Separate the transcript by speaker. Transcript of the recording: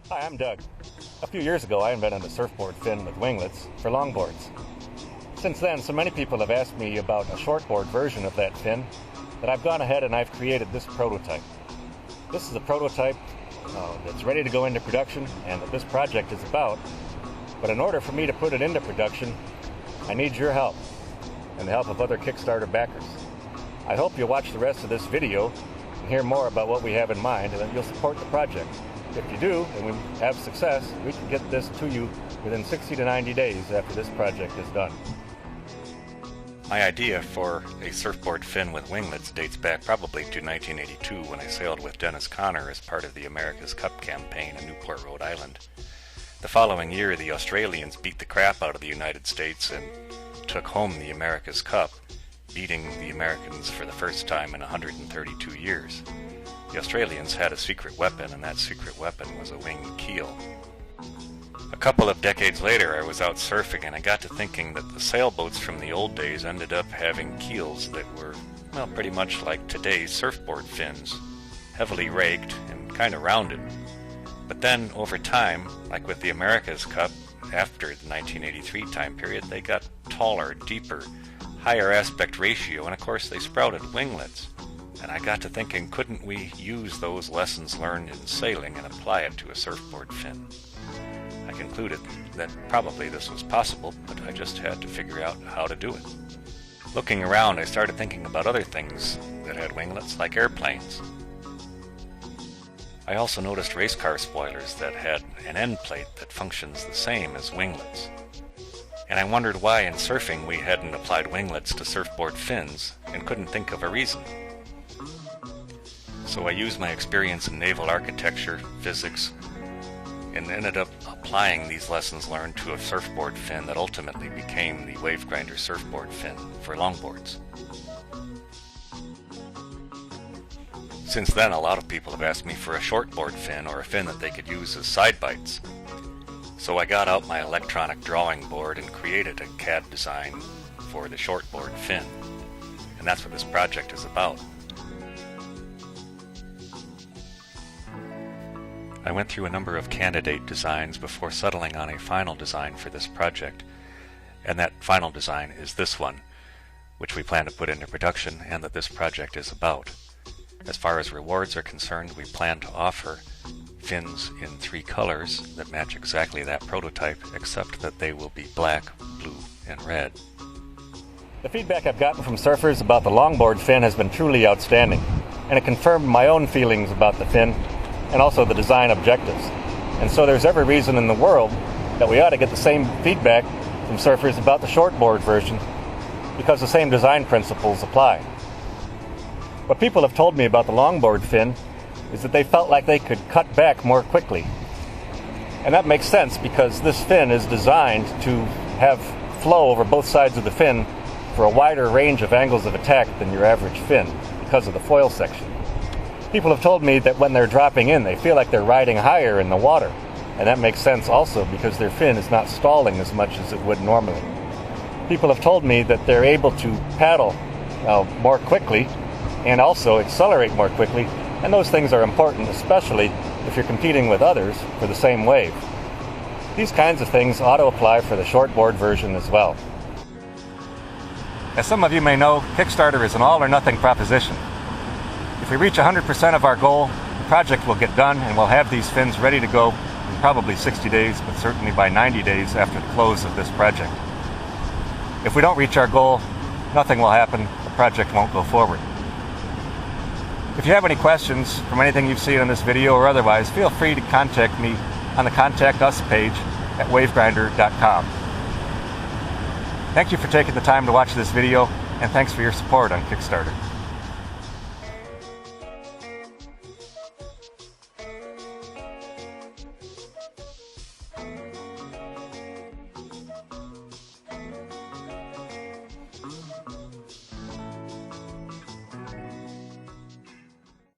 Speaker 1: Hi, I'm Doug. A few years ago, I invented a surfboard fin with winglets for longboards. Since then, so many people have asked me about a shortboard version of that fin that I've gone ahead and I've created this prototype. This is a prototype that's ready to go into production and that this project is about. But in order for me to put it into production, I need your help and the help of other Kickstarter backers. I hope you'll watch the rest of this video and hear more about what we have in mind and that you'll support the project. If you do, and we have success, we can get this to you within 60 to 90 days after this project is done.
Speaker 2: My idea for a surfboard fin with winglets dates back probably to 1982 when I sailed with Dennis Conner as part of the America's Cup campaign in Newport, Rhode Island. The following year, the Australians beat the crap out of the United States and took home the America's Cup, beating the Americans for the first time in 132 years. The Australians had a secret weapon, and that secret weapon was a winged keel. A couple of decades later, I was out surfing, and I got to thinking that the sailboats from the old days ended up having keels that were, well, pretty much like today's surfboard fins, heavily raked and kind of rounded. But then, over time, like with the America's Cup, after the 1983 time period, they got taller, deeper, higher aspect ratio, and of course they sprouted winglets. And I got to thinking, couldn't we use those lessons learned in sailing and apply it to a surfboard fin? I concluded that probably this was possible, but I just had to figure out how to do it. Looking around, I started thinking about other things that had winglets, like airplanes. I also noticed race car spoilers that had an end plate that functions the same as winglets. And I wondered why in surfing we hadn't applied winglets to surfboard fins and couldn't think of a reason. So I used my experience in naval architecture, physics, and ended up applying these lessons learned to a surfboard fin that ultimately became the Wavegrinder surfboard fin for longboards. Since then, a lot of people have asked me for a shortboard fin or a fin that they could use as side bites. So I got out my electronic drawing board and created a CAD design for the shortboard fin. And that's what this project is about. I went through a number of candidate designs before settling on a final design for this project, and that final design is this one, which we plan to put into production and that this project is about. As far as rewards are concerned, we plan to offer fins in 3 colors that match exactly that prototype, except that they will be black, blue, and red.
Speaker 1: The feedback I've gotten from surfers about the longboard fin has been truly outstanding, and it confirmed my own feelings about the fin and also the design objectives. And so there's every reason in the world that we ought to get the same feedback from surfers about the shortboard version because the same design principles apply. What people have told me about the longboard fin is that they felt like they could cut back more quickly. And that makes sense because this fin is designed to have flow over both sides of the fin for a wider range of angles of attack than your average fin because of the foil section. People have told me that when they're dropping in, they feel like they're riding higher in the water. And that makes sense also because their fin is not stalling as much as it would normally. People have told me that they're able to paddle more quickly and also accelerate more quickly. And those things are important, especially if you're competing with others for the same wave. These kinds of things ought to apply for the shortboard version as well. As some of you may know, Kickstarter is an all-or-nothing proposition. If we reach 100% of our goal, the project will get done and we'll have these fins ready to go in probably 60 days, but certainly by 90 days after the close of this project. If we don't reach our goal, nothing will happen, the project won't go forward. If you have any questions from anything you've seen in this video or otherwise, feel free to contact me on the Contact Us page at wavegrinder.com. Thank you for taking the time to watch this video, and thanks for your support on Kickstarter.